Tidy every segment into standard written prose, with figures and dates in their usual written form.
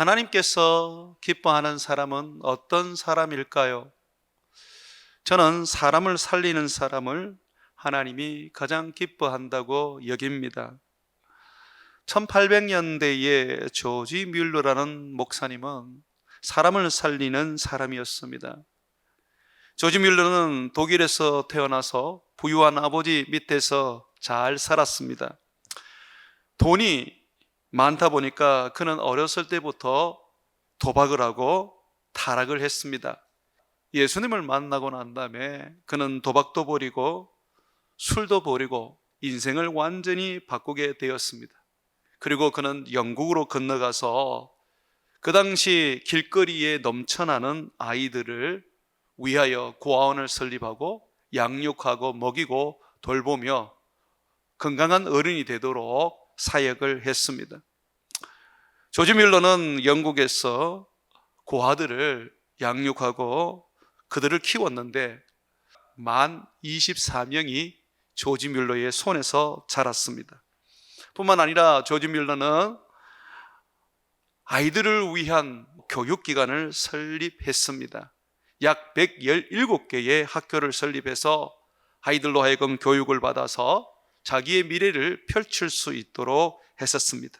하나님께서 기뻐하는 사람은 어떤 사람일까요? 저는 사람을 살리는 사람을 하나님이 가장 기뻐한다고 여깁니다. 1800년대에 조지 뮬러라는 목사님은 사람을 살리는 사람이었습니다. 조지 뮬러는 독일에서 태어나서 부유한 아버지 밑에서 잘 살았습니다. 돈이 많다 보니까 그는 어렸을 때부터 도박을 하고 타락을 했습니다. 예수님을 만나고 난 다음에 그는 도박도 버리고 술도 버리고 인생을 완전히 바꾸게 되었습니다. 그리고 그는 영국으로 건너가서 그 당시 길거리에 넘쳐나는 아이들을 위하여 고아원을 설립하고 양육하고 먹이고 돌보며 건강한 어른이 되도록 사역을 했습니다. 조지 뮬러는 영국에서 고아들을 양육하고 그들을 키웠는데 만 24명이 조지 뮬러의 손에서 자랐습니다. 뿐만 아니라 조지 뮬러는 아이들을 위한 교육기관을 설립했습니다. 약 117개의 학교를 설립해서 아이들로 하여금 교육을 받아서 자기의 미래를 펼칠 수 있도록 했었습니다.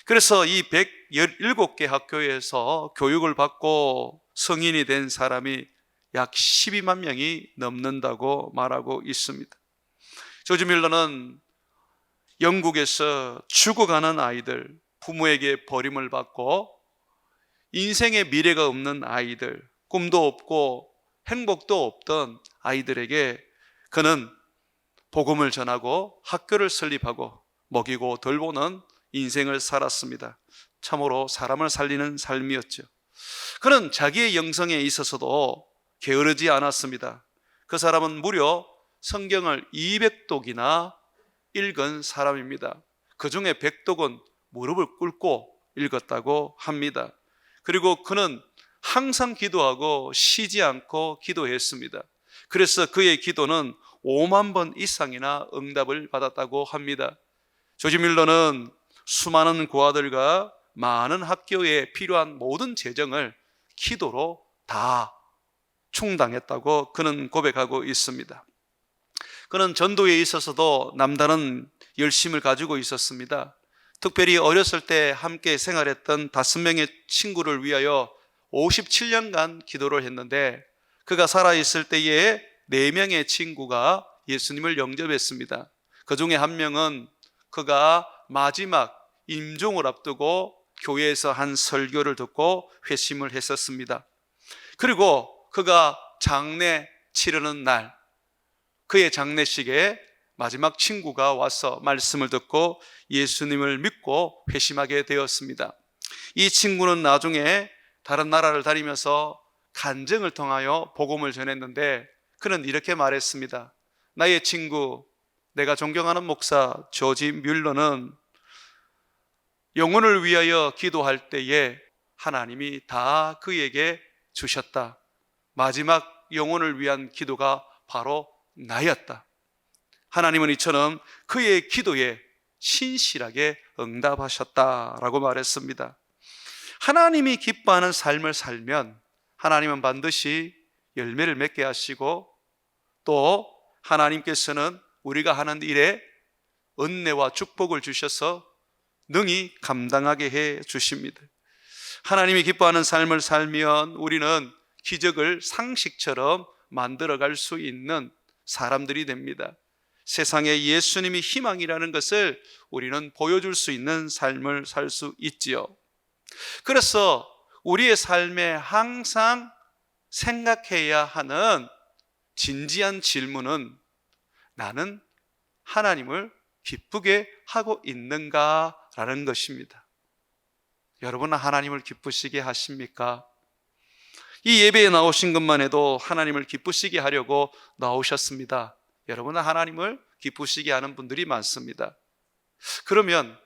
그래서 이 117개 학교에서 교육을 받고 성인이 된 사람이 약 12만 명이 넘는다고 말하고 있습니다. 조지 뮬러는 영국에서 죽어가는 아이들, 부모에게 버림을 받고 인생의 미래가 없는 아이들, 꿈도 없고 행복도 없던 아이들에게 그는 복음을 전하고 학교를 설립하고 먹이고 돌보는 인생을 살았습니다. 참으로 사람을 살리는 삶이었죠. 그는 자기의 영성에 있어서도 게으르지 않았습니다. 그 사람은 무려 성경을 200독이나 읽은 사람입니다. 그 중에 100독은 무릎을 꿇고 읽었다고 합니다. 그리고 그는 항상 기도하고 쉬지 않고 기도했습니다. 그래서 그의 기도는 5만 번 이상이나 응답을 받았다고 합니다. 조지 뮬러는 수많은 고아들과 많은 학교에 필요한 모든 재정을 기도로 다 충당했다고 그는 고백하고 있습니다. 그는 전도에 있어서도 남다른 열심을 가지고 있었습니다. 특별히 어렸을 때 함께 생활했던 5명의 친구를 위하여 57년간 기도를 했는데 그가 살아있을 때에 4명의 친구가 예수님을 영접했습니다. 그 중에 한 명은 그가 마지막 임종을 앞두고 교회에서 한 설교를 듣고 회심을 했었습니다. 그리고 그가 장례 치르는 날, 그의 장례식에 마지막 친구가 와서 말씀을 듣고 예수님을 믿고 회심하게 되었습니다. 이 친구는 나중에 다른 나라를 다니면서 간증을 통하여 복음을 전했는데 그는 이렇게 말했습니다. 나의 친구, 내가 존경하는 목사 조지 뮬러는 영혼을 위하여 기도할 때에 하나님이 다 그에게 주셨다. 마지막 영혼을 위한 기도가 바로 나였다. 하나님은 이처럼 그의 기도에 신실하게 응답하셨다라고 말했습니다. 하나님이 기뻐하는 삶을 살면 하나님은 반드시 열매를 맺게 하시고 또 하나님께서는 우리가 하는 일에 은혜와 축복을 주셔서 능히 감당하게 해 주십니다. 하나님이 기뻐하는 삶을 살면 우리는 기적을 상식처럼 만들어갈 수 있는 사람들이 됩니다. 세상에 예수님이 희망이라는 것을 우리는 보여줄 수 있는 삶을 살 수 있지요. 그래서 우리의 삶에 항상 생각해야 하는 진지한 질문은 나는 하나님을 기쁘게 하고 있는가라는 것입니다. 여러분은 하나님을 기쁘시게 하십니까? 이 예배에 나오신 것만 해도 하나님을 기쁘시게 하려고 나오셨습니다. 여러분은 하나님을 기쁘시게 하는 분들이 많습니다. 그러면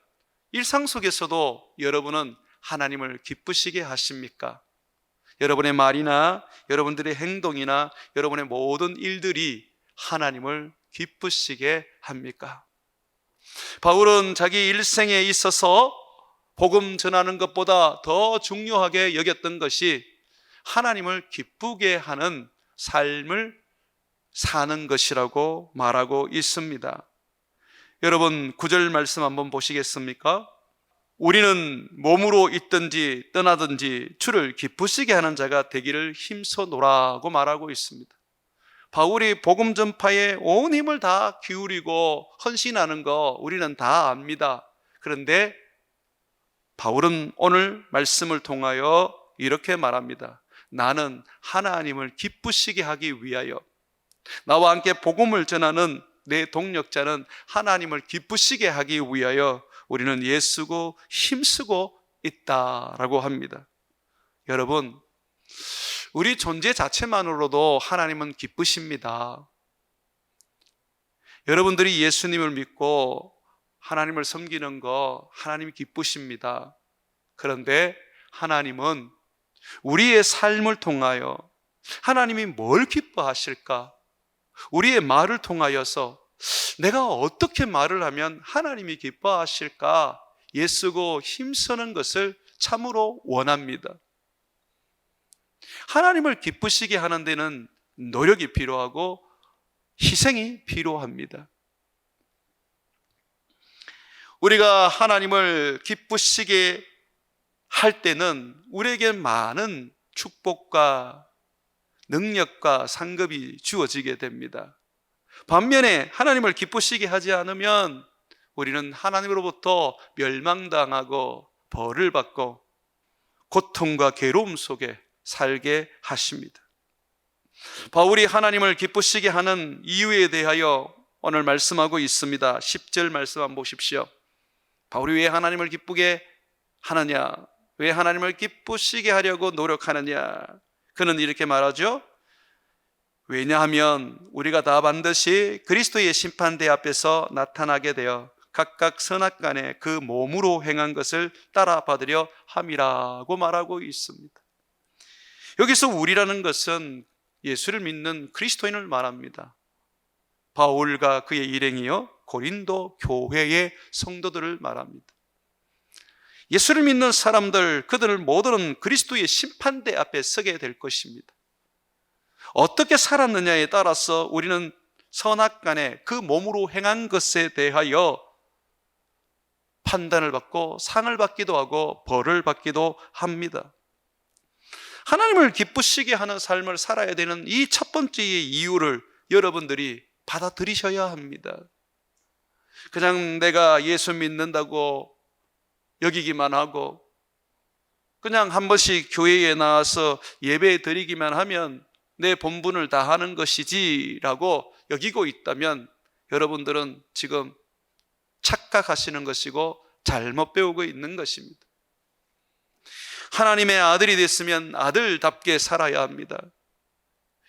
일상 속에서도 여러분은 하나님을 기쁘시게 하십니까? 여러분의 말이나 여러분들의 행동이나 여러분의 모든 일들이 하나님을 기쁘시게 합니까? 바울은 자기 일생에 있어서 복음 전하는 것보다 더 중요하게 여겼던 것이 하나님을 기쁘게 하는 삶을 사는 것이라고 말하고 있습니다. 여러분 9절 말씀 한번 보시겠습니까? 우리는 몸으로 있든지 떠나든지 주를 기쁘시게 하는 자가 되기를 힘써노라고 말하고 있습니다. 바울이 복음 전파에 온 힘을 다 기울이고 헌신하는 거 우리는 다 압니다. 그런데 바울은 오늘 말씀을 통하여 이렇게 말합니다. 나는 하나님을 기쁘시게 하기 위하여, 나와 함께 복음을 전하는 내 동력자는 하나님을 기쁘시게 하기 위하여 우리는 애쓰고 힘쓰고 있다라고 합니다. 여러분, 우리 존재 자체만으로도 하나님은 기쁘십니다. 여러분들이 예수님을 믿고 하나님을 섬기는 거 하나님이 기쁘십니다. 그런데 하나님은 우리의 삶을 통하여 하나님이 뭘 기뻐하실까? 우리의 말을 통하여서 내가 어떻게 말을 하면 하나님이 기뻐하실까? 애쓰고 힘쓰는 것을 참으로 원합니다. 하나님을 기쁘시게 하는 데는 노력이 필요하고 희생이 필요합니다. 우리가 하나님을 기쁘시게 할 때는 우리에게 많은 축복과 능력과 상급이 주어지게 됩니다. 반면에 하나님을 기쁘시게 하지 않으면 우리는 하나님으로부터 멸망당하고 벌을 받고 고통과 괴로움 속에 살게 하십니다. 바울이 하나님을 기쁘시게 하는 이유에 대하여 오늘 말씀하고 있습니다. 10절 말씀 한번 보십시오. 바울이 왜 하나님을 기쁘게 하느냐? 왜 하나님을 기쁘시게 하려고 노력하느냐? 그는 이렇게 말하죠. 왜냐하면 우리가 다 반드시 그리스도의 심판대 앞에서 나타나게 되어 각각 선악간에 그 몸으로 행한 것을 따라 받으려 함이라고 말하고 있습니다. 여기서 우리라는 것은 예수를 믿는 그리스도인을 말합니다. 바울과 그의 일행이요 고린도 교회의 성도들을 말합니다. 예수를 믿는 사람들, 그들을 모두는 그리스도의 심판대 앞에 서게 될 것입니다. 어떻게 살았느냐에 따라서 우리는 선악간에 그 몸으로 행한 것에 대하여 판단을 받고 상을 받기도 하고 벌을 받기도 합니다. 하나님을 기쁘시게 하는 삶을 살아야 되는 이 첫 번째의 이유를 여러분들이 받아들이셔야 합니다. 그냥 내가 예수 믿는다고 여기기만 하고 그냥 한 번씩 교회에 나와서 예배 드리기만 하면 내 본분을 다하는 것이지라고 여기고 있다면 여러분들은 지금 착각하시는 것이고 잘못 배우고 있는 것입니다. 하나님의 아들이 됐으면 아들답게 살아야 합니다.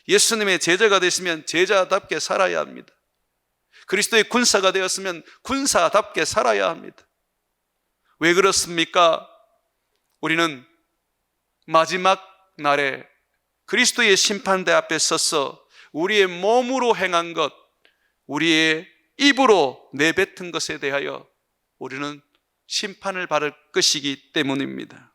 예수님의 제자가 됐으면 제자답게 살아야 합니다. 그리스도의 군사가 되었으면 군사답게 살아야 합니다. 왜 그렇습니까? 우리는 마지막 날에 그리스도의 심판대 앞에 서서 우리의 몸으로 행한 것, 우리의 입으로 내뱉은 것에 대하여 우리는 심판을 받을 것이기 때문입니다.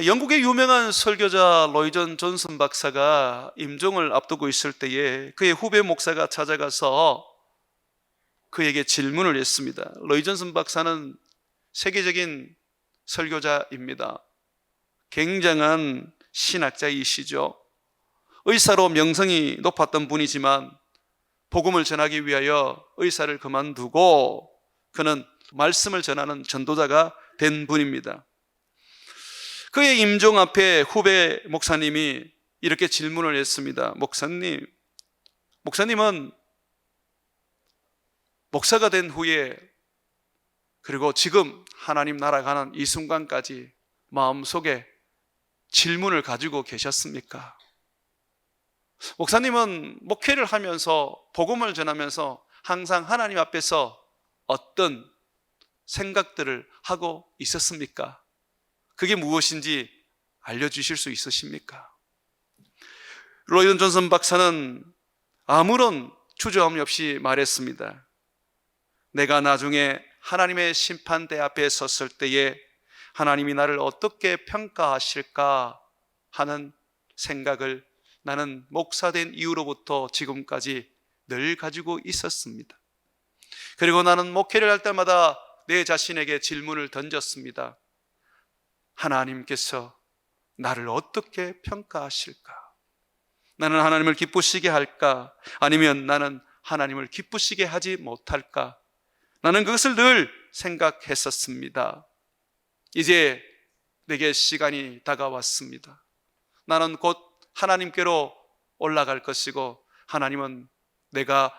영국의 유명한 설교자 로이전 존슨 박사가 임종을 앞두고 있을 때에 그의 후배 목사가 찾아가서 그에게 질문을 했습니다. 로이 존슨 박사는 세계적인 설교자입니다. 굉장한 신학자이시죠. 의사로 명성이 높았던 분이지만 복음을 전하기 위하여 의사를 그만두고 그는 말씀을 전하는 전도자가 된 분입니다. 그의 임종 앞에 후배 목사님이 이렇게 질문을 했습니다. 목사님은 목사가 된 후에 그리고 지금 하나님 나라 가는 이 순간까지 마음속에 질문을 가지고 계셨습니까? 목사님은 목회를 하면서 복음을 전하면서 항상 하나님 앞에서 어떤 생각들을 하고 있었습니까? 그게 무엇인지 알려주실 수 있으십니까? 로이전 존슨 박사는 아무런 주저함이 없이 말했습니다. 내가 나중에 하나님의 심판대 앞에 섰을 때에 하나님이 나를 어떻게 평가하실까 하는 생각을 나는 목사된 이후로부터 지금까지 늘 가지고 있었습니다. 그리고 나는 목회를 할 때마다 내 자신에게 질문을 던졌습니다. 하나님께서 나를 어떻게 평가하실까? 나는 하나님을 기쁘시게 할까? 아니면 나는 하나님을 기쁘시게 하지 못할까? 나는 그것을 늘 생각했었습니다. 이제 내게 시간이 다가왔습니다. 나는 곧 하나님께로 올라갈 것이고, 하나님은 내가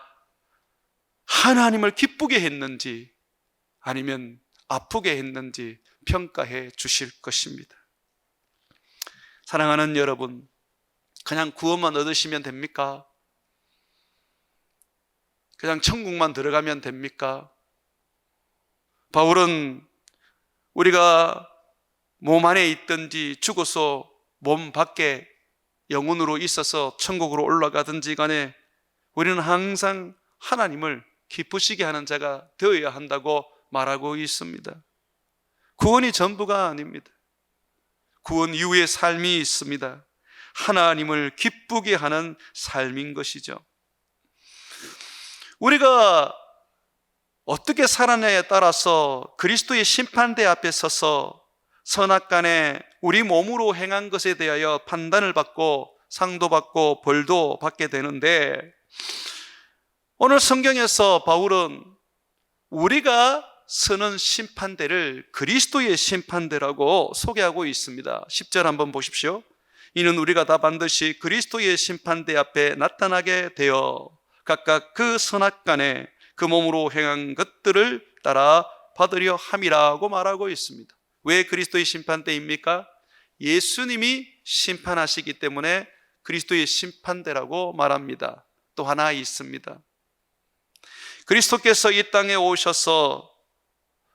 하나님을 기쁘게 했는지 아니면 아프게 했는지 평가해 주실 것입니다. 사랑하는 여러분, 그냥 구원만 얻으시면 됩니까? 그냥 천국만 들어가면 됩니까? 바울은 우리가 몸 안에 있든지 죽어서 몸 밖에 영혼으로 있어서 천국으로 올라가든지 간에 우리는 항상 하나님을 기쁘시게 하는 자가 되어야 한다고 말하고 있습니다. 구원이 전부가 아닙니다. 구원 이후의 삶이 있습니다. 하나님을 기쁘게 하는 삶인 것이죠. 우리가 어떻게 살아내에 따라서 그리스도의 심판대 앞에 서서 선악간에 우리 몸으로 행한 것에 대하여 판단을 받고 상도 받고 벌도 받게 되는데, 오늘 성경에서 바울은 우리가 서는 심판대를 그리스도의 심판대라고 소개하고 있습니다. 10절 한번 보십시오. 이는 우리가 다 반드시 그리스도의 심판대 앞에 나타나게 되어 각각 그 선악간에 그 몸으로 행한 것들을 따라 받으려 함이라고 말하고 있습니다. 왜 그리스도의 심판대입니까? 예수님이 심판하시기 때문에 그리스도의 심판대라고 말합니다. 또 하나 있습니다. 그리스도께서 이 땅에 오셔서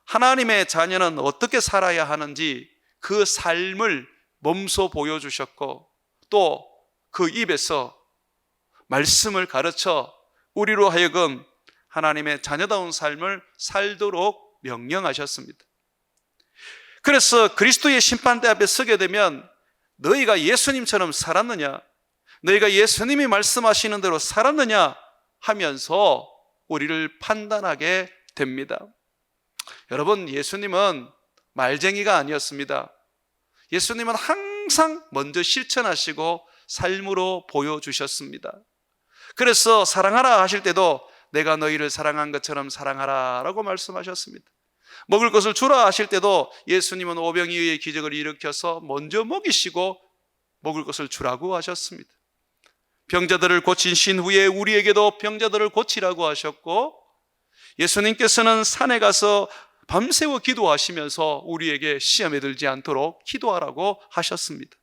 하나님의 자녀는 어떻게 살아야 하는지 그 삶을 몸소 보여주셨고, 또 그 입에서 말씀을 가르쳐 우리로 하여금 하나님의 자녀다운 삶을 살도록 명령하셨습니다. 그래서 그리스도의 심판대 앞에 서게 되면 너희가 예수님처럼 살았느냐, 너희가 예수님이 말씀하시는 대로 살았느냐 하면서 우리를 판단하게 됩니다. 여러분, 예수님은 말쟁이가 아니었습니다. 예수님은 항상 먼저 실천하시고 삶으로 보여주셨습니다. 그래서 사랑하라 하실 때도 내가 너희를 사랑한 것처럼 사랑하라 라고 말씀하셨습니다. 먹을 것을 주라 하실 때도 예수님은 오병이어의 기적을 일으켜서 먼저 먹이시고 먹을 것을 주라고 하셨습니다. 병자들을 고치신 후에 우리에게도 병자들을 고치라고 하셨고, 예수님께서는 산에 가서 밤새워 기도하시면서 우리에게 시험에 들지 않도록 기도하라고 하셨습니다.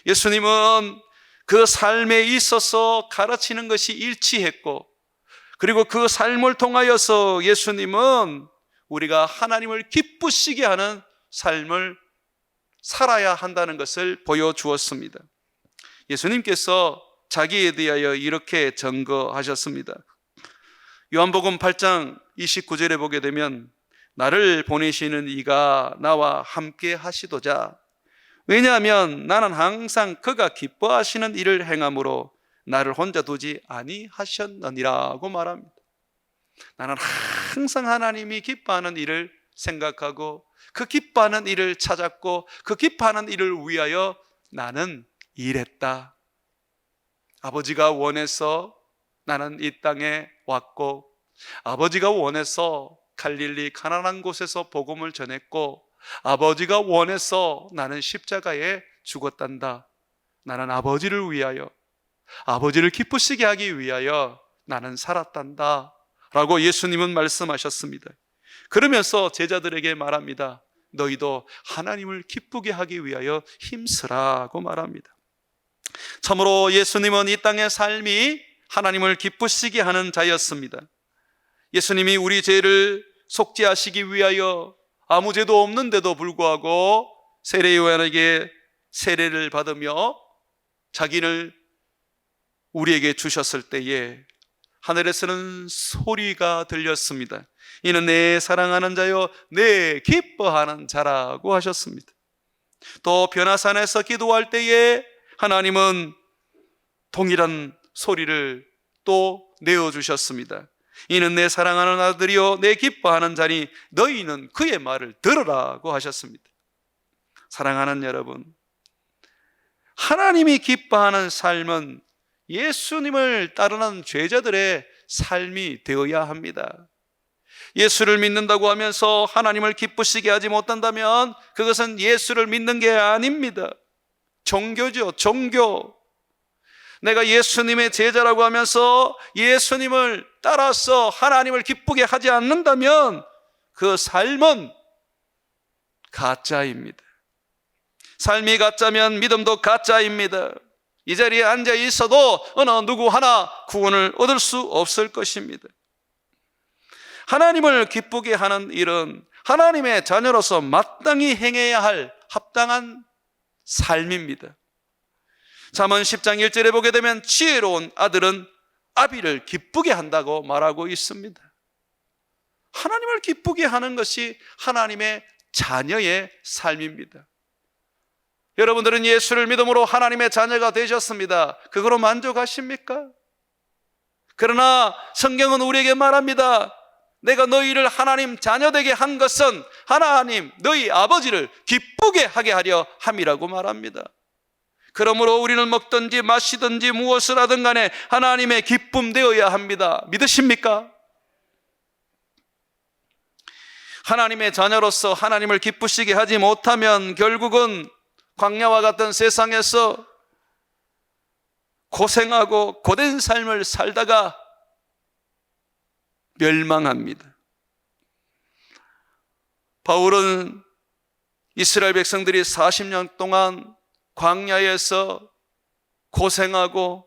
예수님은 그 삶에 있어서 가르치는 것이 일치했고, 그리고 그 삶을 통하여서 예수님은 우리가 하나님을 기쁘시게 하는 삶을 살아야 한다는 것을 보여주었습니다. 예수님께서 자기에 대하여 이렇게 증거하셨습니다. 요한복음 8장 29절에 보게 되면 나를 보내시는 이가 나와 함께 하시도자, 왜냐하면 나는 항상 그가 기뻐하시는 일을 행함으로 나를 혼자 두지 아니하셨느니라고 말합니다. 나는 항상 하나님이 기뻐하는 일을 생각하고 그 기뻐하는 일을 찾았고 그 기뻐하는 일을 위하여 나는 일했다. 아버지가 원해서 나는 이 땅에 왔고, 아버지가 원해서 갈릴리 가나안 곳에서 복음을 전했고, 아버지가 원해서 나는 십자가에 죽었단다. 나는 아버지를 위하여, 아버지를 기쁘시게 하기 위하여 나는 살았단다 라고 예수님은 말씀하셨습니다. 그러면서 제자들에게 말합니다. 너희도 하나님을 기쁘게 하기 위하여 힘쓰라고 말합니다. 참으로 예수님은 이 땅의 삶이 하나님을 기쁘시게 하는 자였습니다. 예수님이 우리 죄를 속죄하시기 위하여 아무 죄도 없는데도 불구하고 세례 요한에게 세례를 받으며 자기를 우리에게 주셨을 때에 하늘에서는 소리가 들렸습니다. 이는 내 사랑하는 자요 내 기뻐하는 자라고 하셨습니다. 또 변화산에서 기도할 때에 하나님은 동일한 소리를 또 내어주셨습니다. 이는 내 사랑하는 아들이요 내 기뻐하는 자니 너희는 그의 말을 들으라고 하셨습니다. 사랑하는 여러분, 하나님이 기뻐하는 삶은 예수님을 따르는 죄자들의 삶이 되어야 합니다. 예수를 믿는다고 하면서 하나님을 기쁘시게 하지 못한다면 그것은 예수를 믿는 게 아닙니다. 종교죠, 종교. 내가 예수님의 제자라고 하면서 예수님을 따라서 하나님을 기쁘게 하지 않는다면 그 삶은 가짜입니다. 삶이 가짜면 믿음도 가짜입니다. 이 자리에 앉아 있어도 어느 누구 하나 구원을 얻을 수 없을 것입니다. 하나님을 기쁘게 하는 일은 하나님의 자녀로서 마땅히 행해야 할 합당한 삶입니다. 잠언 10장 1절에 보게 되면 지혜로운 아들은 아비를 기쁘게 한다고 말하고 있습니다. 하나님을 기쁘게 하는 것이 하나님의 자녀의 삶입니다. 여러분들은 예수를 믿음으로 하나님의 자녀가 되셨습니다. 그거로 만족하십니까? 그러나 성경은 우리에게 말합니다. 내가 너희를 하나님 자녀되게 한 것은 하나님 너희 아버지를 기쁘게 하게 하려 함이라고 말합니다. 그러므로 우리는 먹든지 마시든지 무엇을 하든 간에 하나님의 기쁨 되어야 합니다. 믿으십니까? 하나님의 자녀로서 하나님을 기쁘시게 하지 못하면 결국은 광야와 같은 세상에서 고생하고 고된 삶을 살다가 멸망합니다. 바울은 이스라엘 백성들이 40년 동안 광야에서 고생하고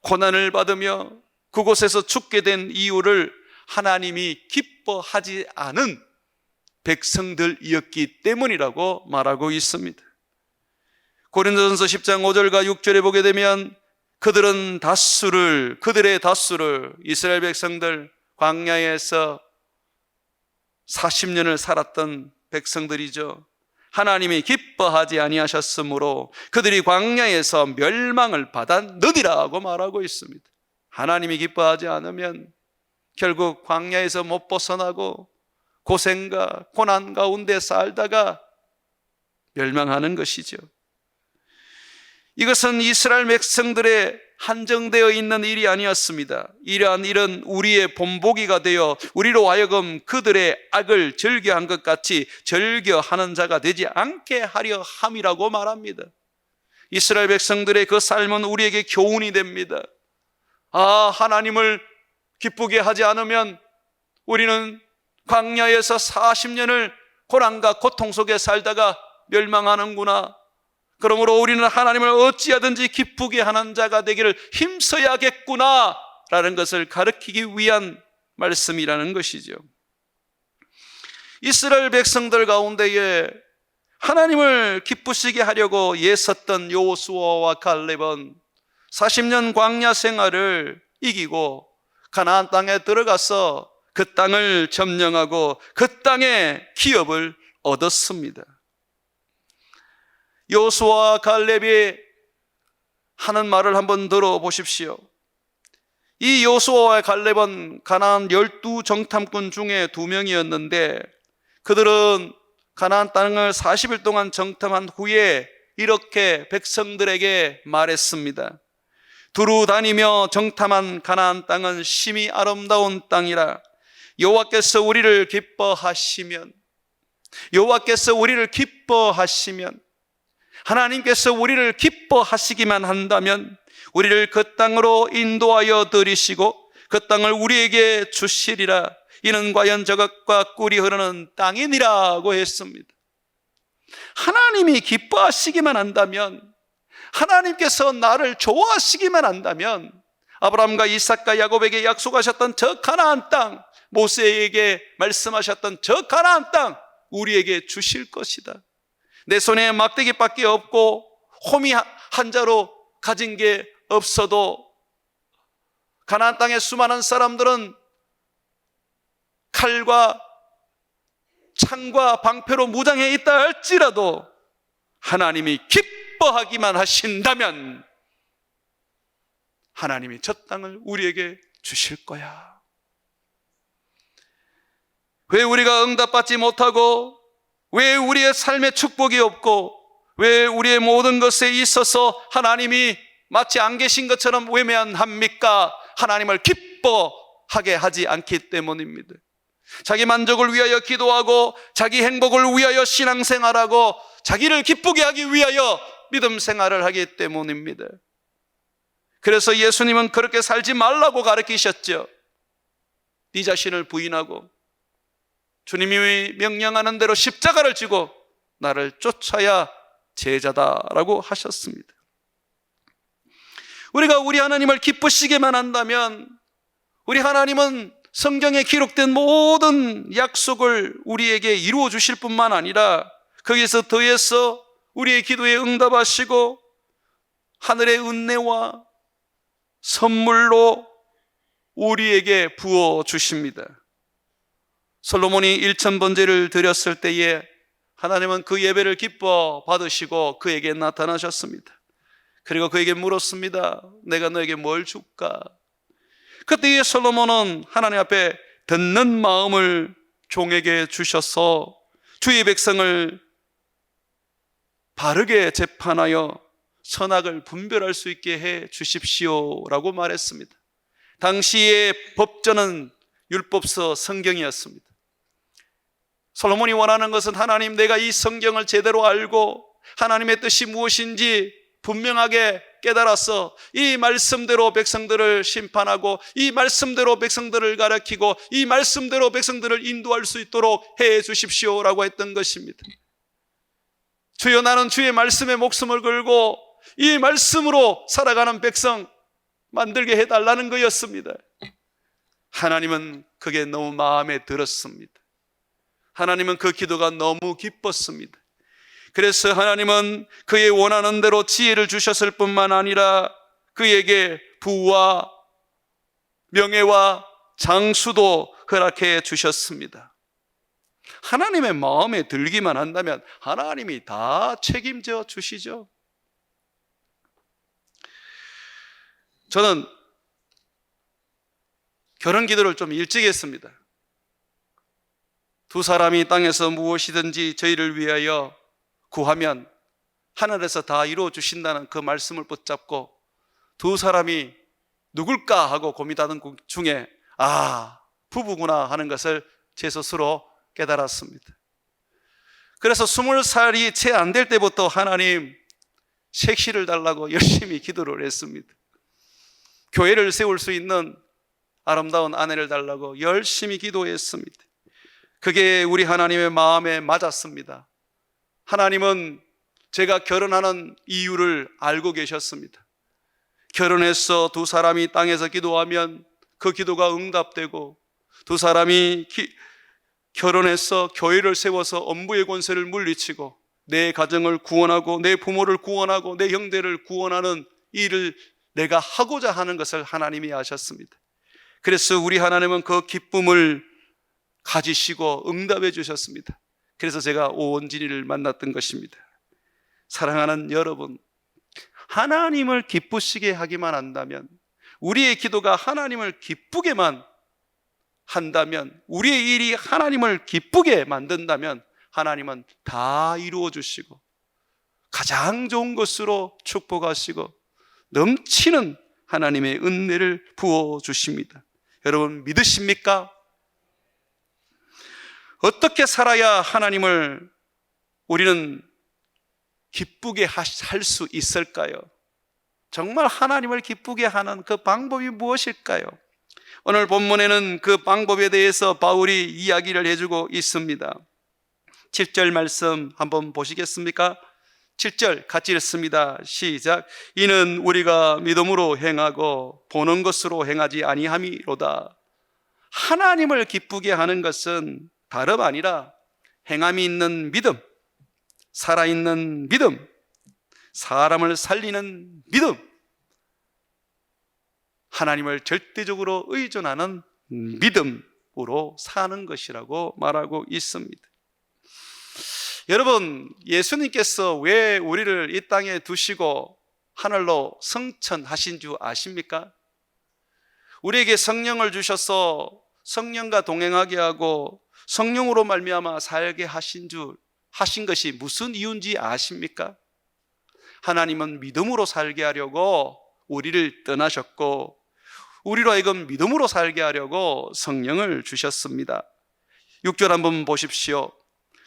고난을 받으며 그곳에서 죽게 된 이유를 하나님이 기뻐하지 않은 백성들이었기 때문이라고 말하고 있습니다. 고린도전서 10장 5절과 6절에 보게 되면 그들의 다수를 이스라엘 백성들 광야에서 40년을 살았던 백성들이죠. 하나님이 기뻐하지 아니하셨으므로 그들이 광야에서 멸망을 받았느니라고 말하고 있습니다. 하나님이 기뻐하지 않으면 결국 광야에서 못 벗어나고 고생과 고난 가운데 살다가 멸망하는 것이죠. 이것은 이스라엘 백성들의 한정되어 있는 일이 아니었습니다. 이러한 일은 우리의 본보기가 되어 우리로 하여금 그들의 악을 즐겨한 것 같이 즐겨하는 자가 되지 않게 하려 함이라고 말합니다. 이스라엘 백성들의 그 삶은 우리에게 교훈이 됩니다. 하나님을 기쁘게 하지 않으면 우리는 광야에서 40년을 고난과 고통 속에 살다가 멸망하는구나. 그러므로 우리는 하나님을 어찌하든지 기쁘게 하는 자가 되기를 힘써야겠구나 라는 것을 가르치기 위한 말씀이라는 것이죠. 이스라엘 백성들 가운데에 하나님을 기쁘시게 하려고 애썼던 여호수아와 갈렙은 40년 광야 생활을 이기고 가나안 땅에 들어가서 그 땅을 점령하고 그 땅의 기업을 얻었습니다. 여호수아와 갈렙이 하는 말을 한번 들어보십시오. 이 여호수아와 갈렙은 가나안 12정탐꾼 중에 2명이었는데 그들은 가나안 땅을 40일 동안 정탐한 후에 이렇게 백성들에게 말했습니다. 두루 다니며 정탐한 가나안 땅은 심히 아름다운 땅이라 여호와께서 우리를 기뻐하시면 하나님께서 우리를 기뻐하시기만 한다면 우리를 그 땅으로 인도하여 들이시고 그 땅을 우리에게 주시리라. 이는 과연 저것과 꿀이 흐르는 땅이니라고 했습니다. 하나님이 기뻐하시기만 한다면, 하나님께서 나를 좋아하시기만 한다면 아브라함과 이삭과 야곱에게 약속하셨던 저 가나안 땅, 모세에게 말씀하셨던 저 가나안 땅 우리에게 주실 것이다. 내 손에 막대기밖에 없고 호미 한 자로 가진 게 없어도 가나안 땅의 수많은 사람들은 칼과 창과 방패로 무장해 있다 할지라도 하나님이 기뻐하기만 하신다면 하나님이 저 땅을 우리에게 주실 거야. 왜 우리가 응답받지 못하고, 왜 우리의 삶에 축복이 없고, 왜 우리의 모든 것에 있어서 하나님이 마치 안 계신 것처럼 외면합니까? 하나님을 기뻐하게 하지 않기 때문입니다. 자기 만족을 위하여 기도하고, 자기 행복을 위하여 신앙생활하고, 자기를 기쁘게 하기 위하여 믿음 생활을 하기 때문입니다. 그래서 예수님은 그렇게 살지 말라고 가르치셨죠. 네 자신을 부인하고 주님이 명령하는 대로 십자가를 지고 나를 쫓아야 제자다라고 하셨습니다. 우리가 우리 하나님을 기쁘시게만 한다면, 우리 하나님은 성경에 기록된 모든 약속을 우리에게 이루어 주실 뿐만 아니라 거기에서 더해서 우리의 기도에 응답하시고 하늘의 은혜와 선물로 우리에게 부어 주십니다. 솔로몬이 1000번제를 드렸을 때에 하나님은 그 예배를 기뻐 받으시고 그에게 나타나셨습니다. 그리고 그에게 물었습니다. 내가 너에게 뭘 줄까? 그때에 솔로몬은 하나님 앞에 듣는 마음을 종에게 주셔서 주의 백성을 바르게 재판하여 선악을 분별할 수 있게 해 주십시오라고 말했습니다. 당시의 법전은 율법서 성경이었습니다. 솔로몬이 원하는 것은 하나님, 내가 이 성경을 제대로 알고 하나님의 뜻이 무엇인지 분명하게 깨달아서 이 말씀대로 백성들을 심판하고, 이 말씀대로 백성들을 가르치고, 이 말씀대로 백성들을 인도할 수 있도록 해 주십시오라고 했던 것입니다. 주여, 나는 주의 말씀에 목숨을 걸고 이 말씀으로 살아가는 백성 만들게 해달라는 거였습니다. 하나님은 그게 너무 마음에 들었습니다. 하나님은 그 기도가 너무 기뻤습니다. 그래서 하나님은 그의 원하는 대로 지혜를 주셨을 뿐만 아니라 그에게 부와 명예와 장수도 허락해 주셨습니다. 하나님의 마음에 들기만 한다면 하나님이 다 책임져 주시죠. 저는 결혼 기도를 좀 일찍 했습니다. 두 사람이 땅에서 무엇이든지 저희를 위하여 구하면 하늘에서 다 이루어 주신다는 그 말씀을 붙잡고 두 사람이 누굴까 하고 고민하는 중에 부부구나 하는 것을 제 스스로 깨달았습니다. 그래서 20살이 채 안 될 때부터 하나님 색시를 달라고 열심히 기도를 했습니다. 교회를 세울 수 있는 아름다운 아내를 달라고 열심히 기도했습니다. 그게 우리 하나님의 마음에 맞았습니다. 하나님은 제가 결혼하는 이유를 알고 계셨습니다. 결혼해서 두 사람이 땅에서 기도하면 그 기도가 응답되고, 두 사람이 결혼해서 교회를 세워서 엄부의 권세를 물리치고 내 가정을 구원하고 내 부모를 구원하고 내 형제를 구원하는 일을 내가 하고자 하는 것을 하나님이 아셨습니다. 그래서 우리 하나님은 그 기쁨을 가지시고 응답해 주셨습니다. 그래서 제가 오은진이를 만났던 것입니다. 사랑하는 여러분, 하나님을 기쁘시게 하기만 한다면, 우리의 기도가 하나님을 기쁘게만 한다면, 우리의 일이 하나님을 기쁘게 만든다면 하나님은 다 이루어 주시고 가장 좋은 것으로 축복하시고 넘치는 하나님의 은혜를 부어 주십니다. 여러분 믿으십니까? 어떻게 살아야 하나님을 우리는 기쁘게 할 수 있을까요? 정말 하나님을 기쁘게 하는 그 방법이 무엇일까요? 오늘 본문에는 그 방법에 대해서 바울이 이야기를 해주고 있습니다. 7절 말씀 한번 보시겠습니까? 7절 같이 읽습니다. 시작. 이는 우리가 믿음으로 행하고 보는 것으로 행하지 아니함이로다. 하나님을 기쁘게 하는 것은 다름 아니라 행함이 있는 믿음, 살아있는 믿음, 사람을 살리는 믿음, 하나님을 절대적으로 의존하는 믿음으로 사는 것이라고 말하고 있습니다. 여러분, 예수님께서 왜 우리를 이 땅에 두시고 하늘로 승천하신 줄 아십니까? 우리에게 성령을 주셔서 성령과 동행하게 하고 성령으로 말미암아 살게 하신 것이 무슨 이유인지 아십니까? 하나님은 믿음으로 살게 하려고 우리를 떠나셨고, 우리로 하여금 믿음으로 살게 하려고 성령을 주셨습니다. 6절 한번 보십시오.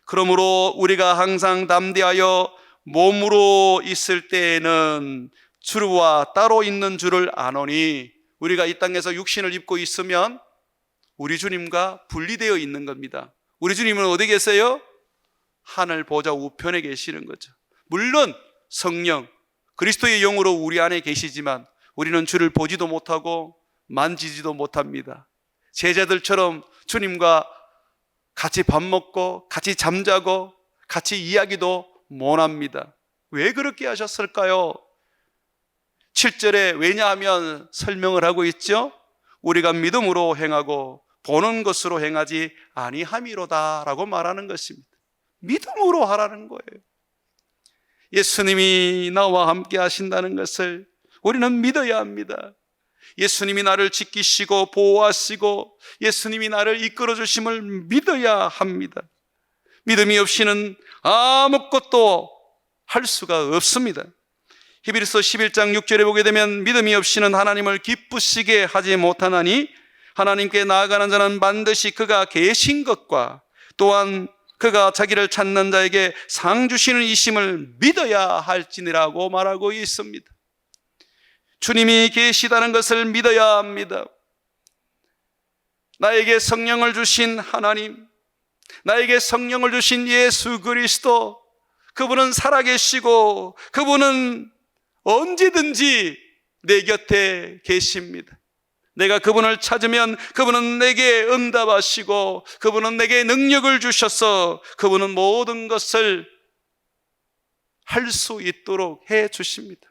그러므로 우리가 항상 담대하여 몸으로 있을 때에는 주와 따로 있는 줄을 아노니, 우리가 이 땅에서 육신을 입고 있으면 우리 주님과 분리되어 있는 겁니다. 우리 주님은 어디 계세요? 하늘 보좌 우편에 계시는 거죠. 물론 성령, 그리스도의 영으로 우리 안에 계시지만 우리는 주를 보지도 못하고 만지지도 못합니다. 제자들처럼 주님과 같이 밥 먹고 같이 잠자고 같이 이야기도 못합니다. 왜 그렇게 하셨을까요? 7절에 왜냐하면 설명을 하고 있죠. 우리가 믿음으로 행하고 보는 것으로 행하지 아니함이로다 라고 말하는 것입니다. 믿음으로 하라는 거예요. 예수님이 나와 함께 하신다는 것을 우리는 믿어야 합니다. 예수님이 나를 지키시고 보호하시고 예수님이 나를 이끌어 주심을 믿어야 합니다. 믿음이 없이는 아무것도 할 수가 없습니다. 히브리서 11장 6절에 보게 되면 믿음이 없이는 하나님을 기쁘시게 하지 못하나니 하나님께 나아가는 자는 반드시 그가 계신 것과 또한 그가 자기를 찾는 자에게 상 주시는 이심을 믿어야 할지니라고 말하고 있습니다. 주님이 계시다는 것을 믿어야 합니다. 나에게 성령을 주신 하나님, 나에게 성령을 주신 예수 그리스도, 그분은 살아계시고 그분은 언제든지 내 곁에 계십니다. 내가 그분을 찾으면 그분은 내게 응답하시고 그분은 내게 능력을 주셔서 그분은 모든 것을 할 수 있도록 해 주십니다.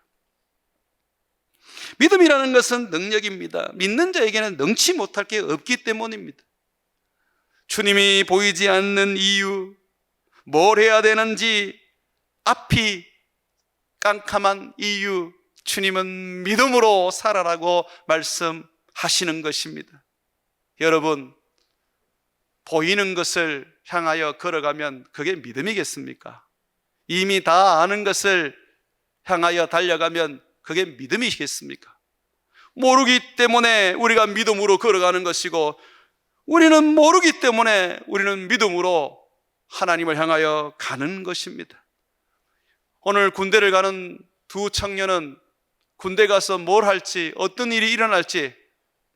믿음이라는 것은 능력입니다. 믿는 자에게는 능치 못할 게 없기 때문입니다. 주님이 보이지 않는 이유, 뭘 해야 되는지 앞이 깜깜한 이유, 주님은 믿음으로 살아라고 말씀하시는 것입니다. 여러분, 보이는 것을 향하여 걸어가면 그게 믿음이겠습니까? 이미 다 아는 것을 향하여 달려가면 그게 믿음이시겠습니까? 모르기 때문에 우리가 믿음으로 걸어가는 것이고, 우리는 모르기 때문에 우리는 믿음으로 하나님을 향하여 가는 것입니다. 오늘 군대를 가는 두 청년은 군대 가서 뭘 할지, 어떤 일이 일어날지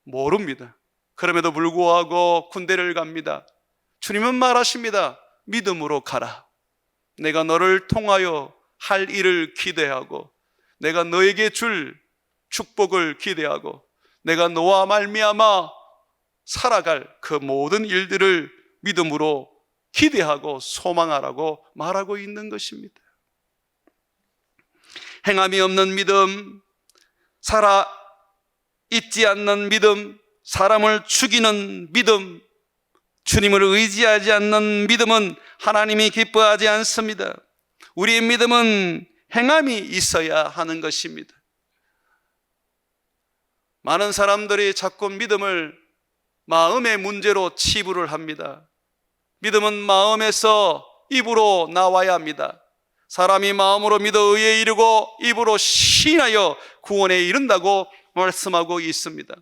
모릅니다. 그럼에도 불구하고 군대를 갑니다. 주님은 말하십니다. 믿음으로 가라. 내가 너를 통하여 할 일을 기대하고 내가 너에게 줄 축복을 기대하고 내가 너와 말미암아 살아갈 그 모든 일들을 믿음으로 기대하고 소망하라고 말하고 있는 것입니다. 행함이 없는 믿음, 살아 있지 않는 믿음, 사람을 죽이는 믿음, 주님을 의지하지 않는 믿음은 하나님이 기뻐하지 않습니다. 우리의 믿음은 행함이 있어야 하는 것입니다. 많은 사람들이 자꾸 믿음을 마음의 문제로 치부를 합니다. 믿음은 마음에서 입으로 나와야 합니다. 사람이 마음으로 믿어 의에 이르고 입으로 신하여 구원에 이른다고 말씀하고 있습니다.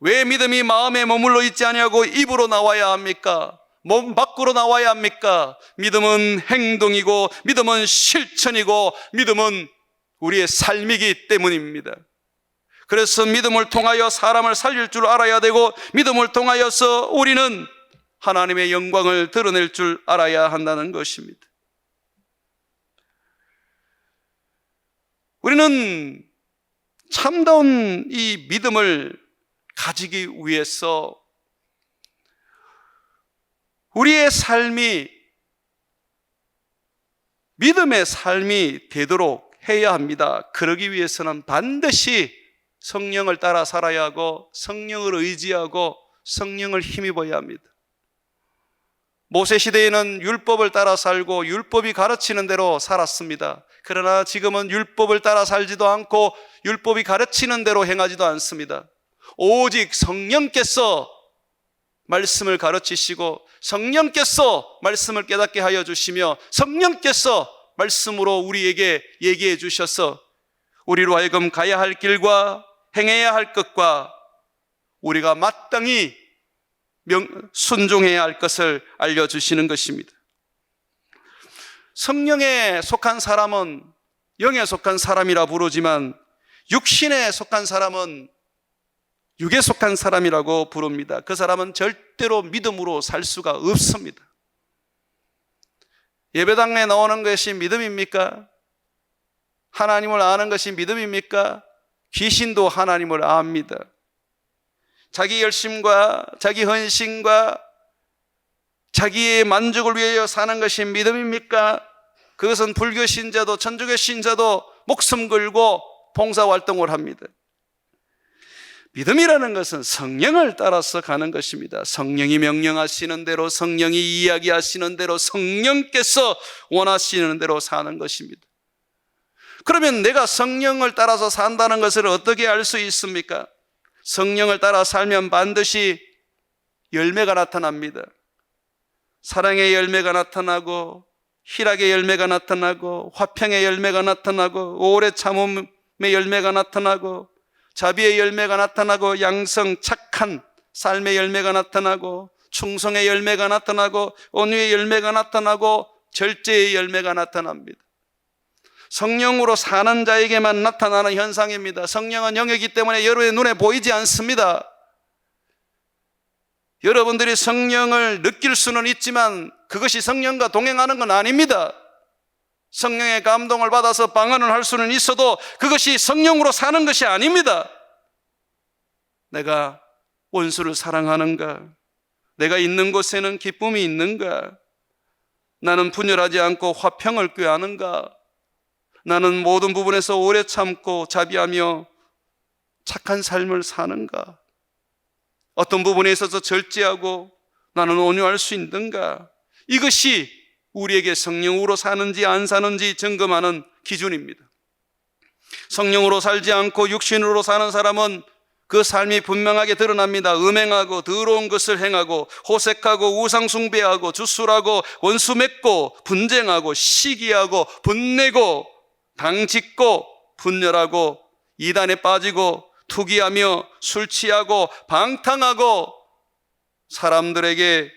왜 믿음이 마음에 머물러 있지 않냐고 입으로 나와야 합니까? 몸 밖으로 나와야 합니까? 믿음은 행동이고 믿음은 실천이고 믿음은 우리의 삶이기 때문입니다. 그래서 믿음을 통하여 사람을 살릴 줄 알아야 되고 믿음을 통하여서 우리는 하나님의 영광을 드러낼 줄 알아야 한다는 것입니다. 우리는 참다운 이 믿음을 가지기 위해서 우리의 삶이 믿음의 삶이 되도록 해야 합니다. 그러기 위해서는 반드시 성령을 따라 살아야 하고 성령을 의지하고 성령을 힘입어야 합니다. 모세 시대에는 율법을 따라 살고 율법이 가르치는 대로 살았습니다. 그러나 지금은 율법을 따라 살지도 않고 율법이 가르치는 대로 행하지도 않습니다. 오직 성령께서 말씀을 가르치시고 성령께서 말씀을 깨닫게 하여 주시며 성령께서 말씀으로 우리에게 얘기해 주셔서 우리로 하여금 가야 할 길과 행해야 할 것과 우리가 마땅히 순종해야 할 것을 알려주시는 것입니다. 성령에 속한 사람은 영에 속한 사람이라 부르지만 육신에 속한 사람은 육에 속한 사람이라고 부릅니다. 그 사람은 절대로 믿음으로 살 수가 없습니다. 예배당에 나오는 것이 믿음입니까? 하나님을 아는 것이 믿음입니까? 귀신도 하나님을 압니다. 자기 열심과 자기 헌신과 자기의 만족을 위하여 사는 것이 믿음입니까? 그것은 불교 신자도 천주교 신자도 목숨 걸고 봉사활동을 합니다. 믿음이라는 것은 성령을 따라서 가는 것입니다. 성령이 명령하시는 대로, 성령이 이야기하시는 대로, 성령께서 원하시는 대로 사는 것입니다. 그러면 내가 성령을 따라서 산다는 것을 어떻게 알 수 있습니까? 성령을 따라 살면 반드시 열매가 나타납니다. 사랑의 열매가 나타나고 희락의 열매가 나타나고 화평의 열매가 나타나고 오래 참음의 열매가 나타나고 자비의 열매가 나타나고 양성 착한 삶의 열매가 나타나고 충성의 열매가 나타나고 온유의 열매가 나타나고 절제의 열매가 나타납니다. 성령으로 사는 자에게만 나타나는 현상입니다. 성령은 영이기 때문에 여러분의 눈에 보이지 않습니다. 여러분들이 성령을 느낄 수는 있지만 그것이 성령과 동행하는 건 아닙니다. 성령의 감동을 받아서 방언을 할 수는 있어도 그것이 성령으로 사는 것이 아닙니다. 내가 원수를 사랑하는가? 내가 있는 곳에는 기쁨이 있는가? 나는 분열하지 않고 화평을 꾀하는가? 나는 모든 부분에서 오래 참고 자비하며 착한 삶을 사는가? 어떤 부분에 있어서 절제하고 나는 온유할 수 있는가? 이것이 우리에게 성령으로 사는지 안 사는지 점검하는 기준입니다. 성령으로 살지 않고 육신으로 사는 사람은 그 삶이 분명하게 드러납니다. 음행하고 더러운 것을 행하고 호색하고 우상숭배하고 주술하고 원수 맺고 분쟁하고 시기하고 분내고 당짓고 분열하고 이단에 빠지고 투기하며 술 취하고 방탕하고 사람들에게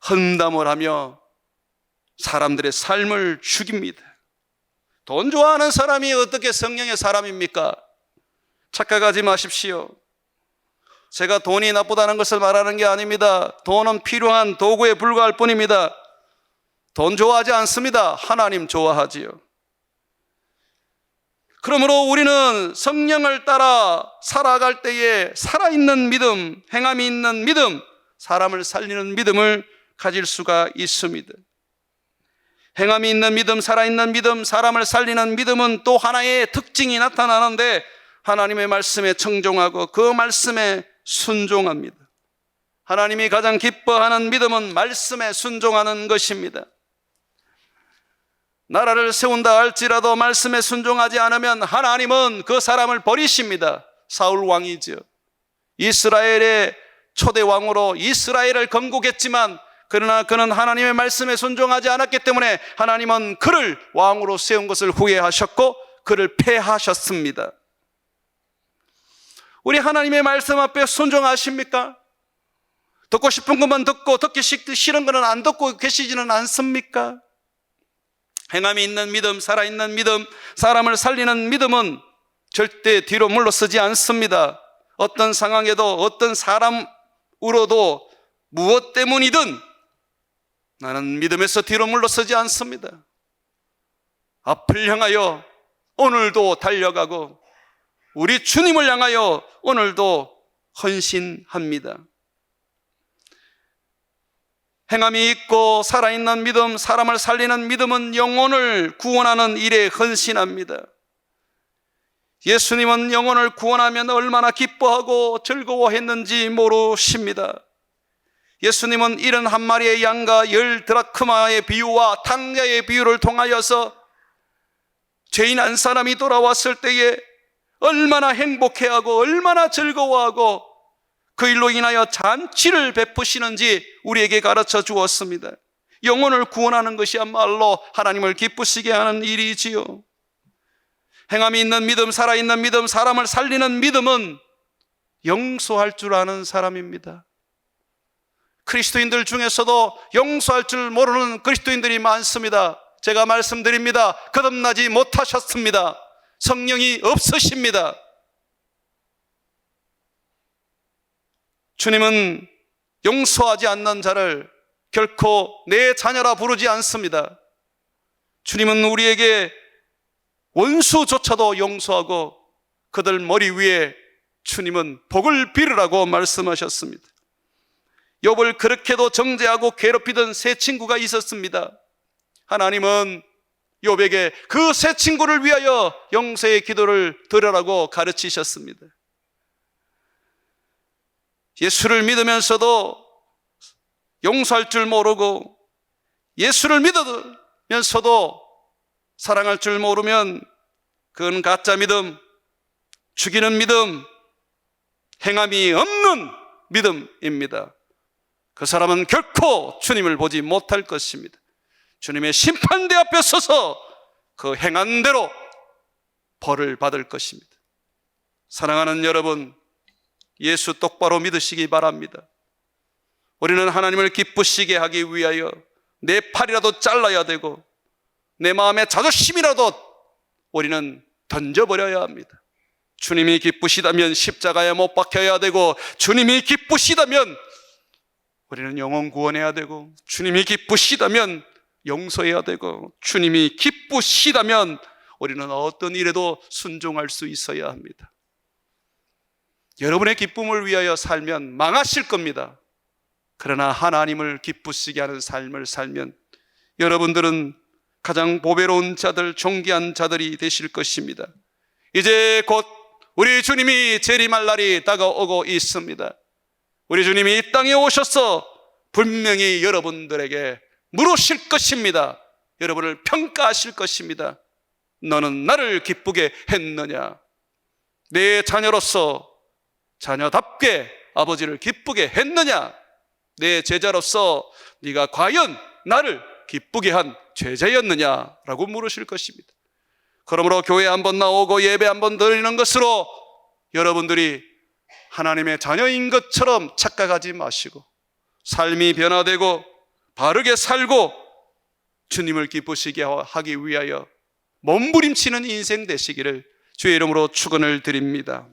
험담을 하며 사람들의 삶을 죽입니다. 돈 좋아하는 사람이 어떻게 성령의 사람입니까? 착각하지 마십시오. 제가 돈이 나쁘다는 것을 말하는 게 아닙니다. 돈은 필요한 도구에 불과할 뿐입니다. 돈 좋아하지 않습니다. 하나님 좋아하지요. 그러므로 우리는 성령을 따라 살아갈 때에 살아있는 믿음, 행함이 있는 믿음, 사람을 살리는 믿음을 가질 수가 있습니다. 행함이 있는 믿음, 살아있는 믿음, 사람을 살리는 믿음은 또 하나의 특징이 나타나는데 하나님의 말씀에 청종하고 그 말씀에 순종합니다. 하나님이 가장 기뻐하는 믿음은 말씀에 순종하는 것입니다. 나라를 세운다 할지라도 말씀에 순종하지 않으면 하나님은 그 사람을 버리십니다. 사울 왕이죠. 이스라엘의 초대 왕으로 이스라엘을 건국했지만 그러나 그는 하나님의 말씀에 순종하지 않았기 때문에 하나님은 그를 왕으로 세운 것을 후회하셨고 그를 폐하셨습니다. 우리 하나님의 말씀 앞에 순종하십니까? 듣고 싶은 것만 듣고 듣기 싫은 것은 안 듣고 계시지는 않습니까? 행함이 있는 믿음, 살아있는 믿음, 사람을 살리는 믿음은 절대 뒤로 물러서지 않습니다. 어떤 상황에도 어떤 사람으로도 무엇 때문이든 나는 믿음에서 뒤로 물러서지 않습니다. 앞을 향하여 오늘도 달려가고 우리 주님을 향하여 오늘도 헌신합니다. 행함이 있고 살아있는 믿음, 사람을 살리는 믿음은 영혼을 구원하는 일에 헌신합니다. 예수님은 영혼을 구원하면 얼마나 기뻐하고 즐거워했는지 모르십니다. 예수님은 71마리의 양과 10드라크마의 비유와 탕자의 비유를 통하여서 죄인 한 사람이 돌아왔을 때에 얼마나 행복해하고 얼마나 즐거워하고 그 일로 인하여 잔치를 베푸시는지 우리에게 가르쳐 주었습니다. 영혼을 구원하는 것이야말로 하나님을 기쁘시게 하는 일이지요. 행함이 있는 믿음, 살아있는 믿음, 사람을 살리는 믿음은 용서할 줄 아는 사람입니다. 그리스도인들 중에서도 용서할 줄 모르는 그리스도인들이 많습니다. 제가 말씀드립니다. 거듭나지 못하셨습니다. 성령이 없으십니다. 주님은 용서하지 않는 자를 결코 내 자녀라 부르지 않습니다. 주님은 우리에게 원수조차도 용서하고 그들 머리 위에 주님은 복을 빌으라고 말씀하셨습니다. 욥을 그렇게도 정죄하고 괴롭히던 세 친구가 있었습니다. 하나님은 욥에게 그 세 친구를 위하여 용서의 기도를 드리라고 가르치셨습니다. 예수를 믿으면서도 용서할 줄 모르고 예수를 믿으면서도 사랑할 줄 모르면 그건 가짜 믿음, 죽이는 믿음, 행함이 없는 믿음입니다. 그 사람은 결코 주님을 보지 못할 것입니다. 주님의 심판대 앞에 서서 그 행한 대로 벌을 받을 것입니다. 사랑하는 여러분, 예수 똑바로 믿으시기 바랍니다. 우리는 하나님을 기쁘시게 하기 위하여 내 팔이라도 잘라야 되고 내 마음의 자존심이라도 우리는 던져버려야 합니다. 주님이 기쁘시다면 십자가에 못 박혀야 되고, 주님이 기쁘시다면 우리는 영혼 구원해야 되고, 주님이 기쁘시다면 용서해야 되고, 주님이 기쁘시다면 우리는 어떤 일에도 순종할 수 있어야 합니다. 여러분의 기쁨을 위하여 살면 망하실 겁니다. 그러나 하나님을 기쁘시게 하는 삶을 살면 여러분들은 가장 보배로운 자들, 존귀한 자들이 되실 것입니다. 이제 곧 우리 주님이 재림할 날이 다가오고 있습니다. 우리 주님이 이 땅에 오셔서 분명히 여러분들에게 물으실 것입니다. 여러분을 평가하실 것입니다. 너는 나를 기쁘게 했느냐? 내 자녀로서 자녀답게 아버지를 기쁘게 했느냐? 내 제자로서 네가 과연 나를 기쁘게 한 제자였느냐라고 물으실 것입니다. 그러므로 교회 한번 나오고 예배 한번 드리는 것으로 여러분들이 하나님의 자녀인 것처럼 착각하지 마시고 삶이 변화되고 바르게 살고 주님을 기쁘시게 하기 위하여 몸부림치는 인생 되시기를 주의 이름으로 축원을 드립니다.